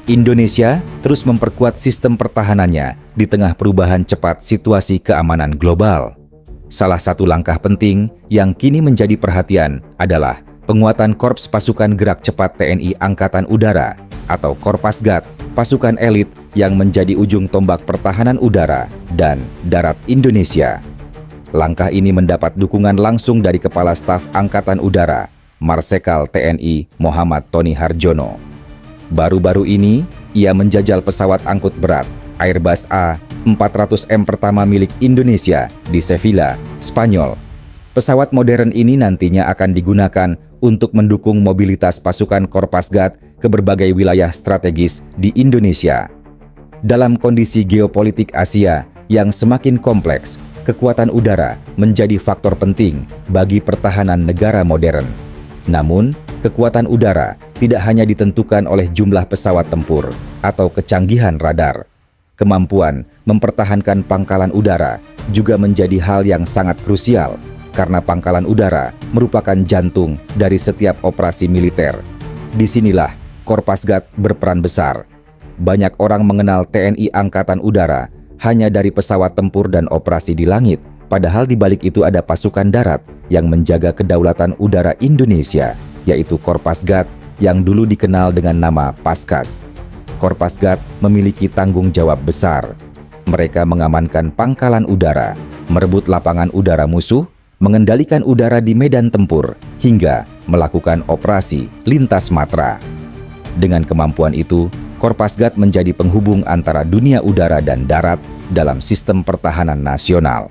Indonesia terus memperkuat sistem pertahanannya di tengah perubahan cepat situasi keamanan global. Salah satu langkah penting yang kini menjadi perhatian adalah penguatan Korps Pasukan Gerak Cepat TNI Angkatan Udara atau Korpasgat, pasukan elit yang menjadi ujung tombak pertahanan udara dan darat Indonesia. Langkah ini mendapat dukungan langsung dari Kepala Staf Angkatan Udara, Marsekal TNI Muhammad Tony Harjono. Baru-baru ini, ia menjajal pesawat angkut berat Airbus A400M pertama milik Indonesia di Sevilla, Spanyol. Pesawat modern ini nantinya akan digunakan untuk mendukung mobilitas pasukan Korpasgat ke berbagai wilayah strategis di Indonesia. Dalam kondisi geopolitik Asia yang semakin kompleks, kekuatan udara menjadi faktor penting bagi pertahanan negara modern. Namun, kekuatan udara tidak hanya ditentukan oleh jumlah pesawat tempur atau kecanggihan radar. Kemampuan mempertahankan pangkalan udara juga menjadi hal yang sangat krusial karena pangkalan udara merupakan jantung dari setiap operasi militer. Disinilah Korpasgat berperan besar. Banyak orang mengenal TNI Angkatan Udara hanya dari pesawat tempur dan operasi di langit, padahal di balik itu ada pasukan darat yang menjaga kedaulatan udara Indonesia, yaitu Korpasgat yang dulu dikenal dengan nama Paskas. Korpasgat memiliki tanggung jawab besar. Mereka mengamankan pangkalan udara, merebut lapangan udara musuh, mengendalikan udara di medan tempur, hingga melakukan operasi lintas matra. Dengan kemampuan itu, Korpasgat menjadi penghubung antara dunia udara dan darat dalam sistem pertahanan nasional.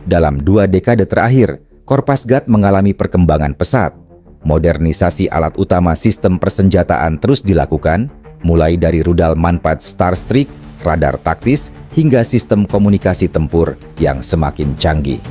Dalam 2 dekade terakhir, Korpasgat mengalami perkembangan pesat. Modernisasi alat utama sistem persenjataan terus dilakukan, mulai dari rudal manpad Starstreak, radar taktis, hingga sistem komunikasi tempur yang semakin canggih.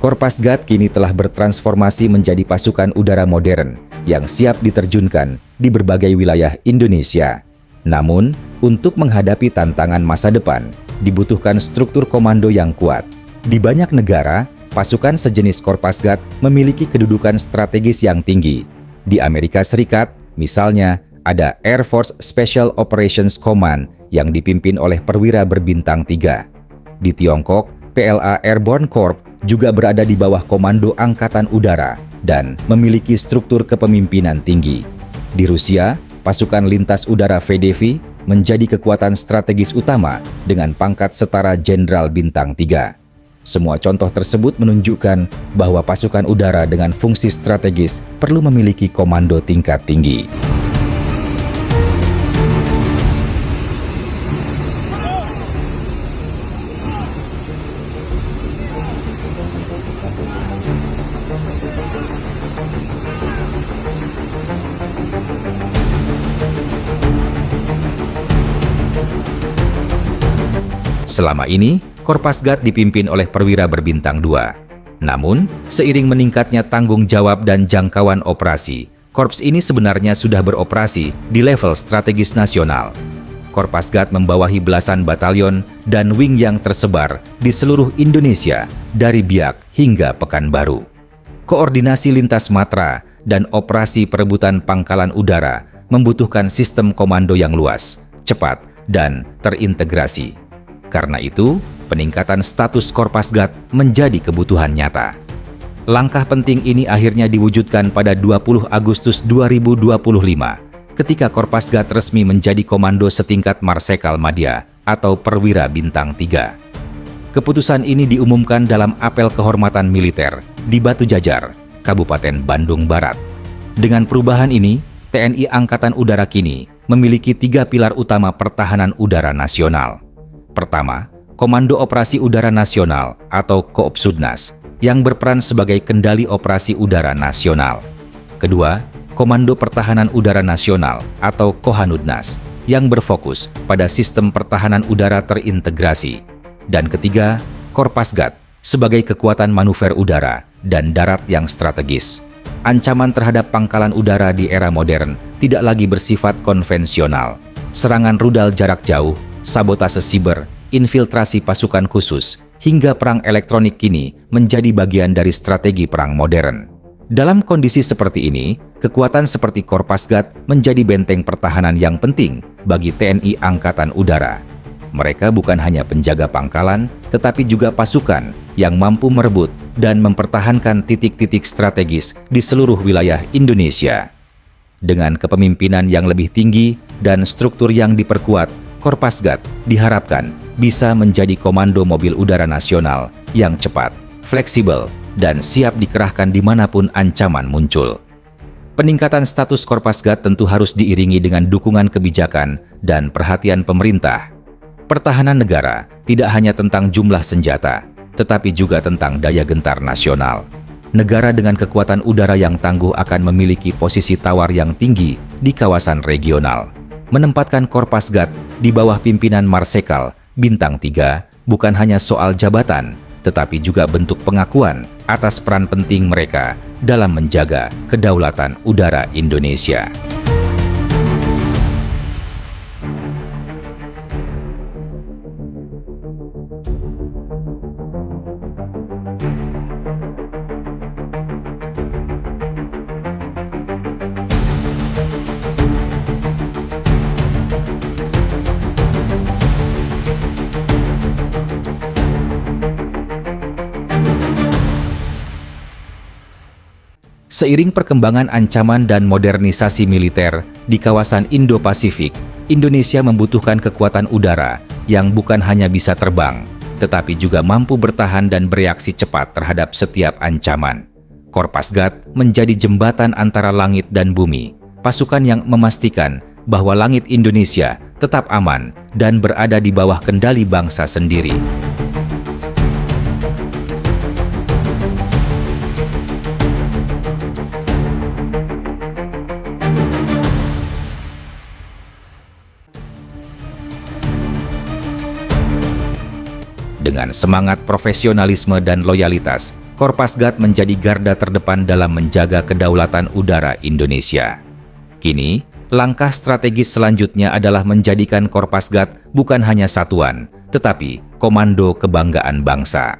Korpasgat kini telah bertransformasi menjadi pasukan udara modern yang siap diterjunkan di berbagai wilayah Indonesia. Namun, untuk menghadapi tantangan masa depan, dibutuhkan struktur komando yang kuat. Di banyak negara, pasukan sejenis Korpasgat memiliki kedudukan strategis yang tinggi. Di Amerika Serikat, misalnya, ada Air Force Special Operations Command yang dipimpin oleh perwira berbintang 3. Di Tiongkok, PLA Airborne Corps juga berada di bawah Komando Angkatan Udara dan memiliki struktur kepemimpinan tinggi. Di Rusia, pasukan lintas udara VDV menjadi kekuatan strategis utama dengan pangkat setara Jenderal Bintang 3. Semua contoh tersebut menunjukkan bahwa pasukan udara dengan fungsi strategis perlu memiliki komando tingkat tinggi. Selama ini, Korpasgat dipimpin oleh perwira berbintang 2. Namun, seiring meningkatnya tanggung jawab dan jangkauan operasi, korps ini sebenarnya sudah beroperasi di level strategis nasional. Korpasgat membawahi belasan batalion dan wing yang tersebar di seluruh Indonesia, dari Biak hingga Pekanbaru. Koordinasi lintas matra dan operasi perebutan pangkalan udara membutuhkan sistem komando yang luas, cepat, dan terintegrasi. Karena itu, peningkatan status Korpasgat menjadi kebutuhan nyata. Langkah penting ini akhirnya diwujudkan pada 20 Agustus 2025, ketika Korpasgat resmi menjadi komando setingkat Marsekal Madya atau perwira bintang 3. Keputusan ini diumumkan dalam apel kehormatan militer di Batu Jajar, Kabupaten Bandung Barat. Dengan perubahan ini, TNI Angkatan Udara kini memiliki 3 pilar utama pertahanan udara nasional. Pertama, Komando Operasi Udara Nasional atau Koopsudnas yang berperan sebagai kendali operasi udara nasional. Kedua, Komando Pertahanan Udara Nasional atau Kohanudnas yang berfokus pada sistem pertahanan udara terintegrasi. Dan ketiga, Korpasgat sebagai kekuatan manuver udara dan darat yang strategis. Ancaman terhadap pangkalan udara di era modern tidak lagi bersifat konvensional. Serangan rudal jarak jauh, sabotase siber, infiltrasi pasukan khusus, hingga perang elektronik kini menjadi bagian dari strategi perang modern. Dalam kondisi seperti ini, kekuatan seperti Korpasgat menjadi benteng pertahanan yang penting bagi TNI Angkatan Udara. Mereka bukan hanya penjaga pangkalan, tetapi juga pasukan yang mampu merebut dan mempertahankan titik-titik strategis di seluruh wilayah Indonesia. Dengan kepemimpinan yang lebih tinggi dan struktur yang diperkuat, Korpasgat diharapkan bisa menjadi komando mobil udara nasional yang cepat, fleksibel, dan siap dikerahkan dimanapun ancaman muncul. Peningkatan status Korpasgat tentu harus diiringi dengan dukungan kebijakan dan perhatian pemerintah. Pertahanan negara tidak hanya tentang jumlah senjata, tetapi juga tentang daya gentar nasional. Negara dengan kekuatan udara yang tangguh akan memiliki posisi tawar yang tinggi di kawasan regional. Menempatkan Korpasgat di bawah pimpinan Marsekal Bintang 3 bukan hanya soal jabatan, tetapi juga bentuk pengakuan atas peran penting mereka dalam menjaga kedaulatan udara Indonesia. Seiring perkembangan ancaman dan modernisasi militer di kawasan Indo-Pasifik, Indonesia membutuhkan kekuatan udara yang bukan hanya bisa terbang, tetapi juga mampu bertahan dan bereaksi cepat terhadap setiap ancaman. Korpasgat menjadi jembatan antara langit dan bumi, pasukan yang memastikan bahwa langit Indonesia tetap aman dan berada di bawah kendali bangsa sendiri. Dengan semangat profesionalisme dan loyalitas, Korpasgat menjadi garda terdepan dalam menjaga kedaulatan udara Indonesia. Kini, langkah strategis selanjutnya adalah menjadikan Korpasgat bukan hanya satuan, tetapi komando kebanggaan bangsa.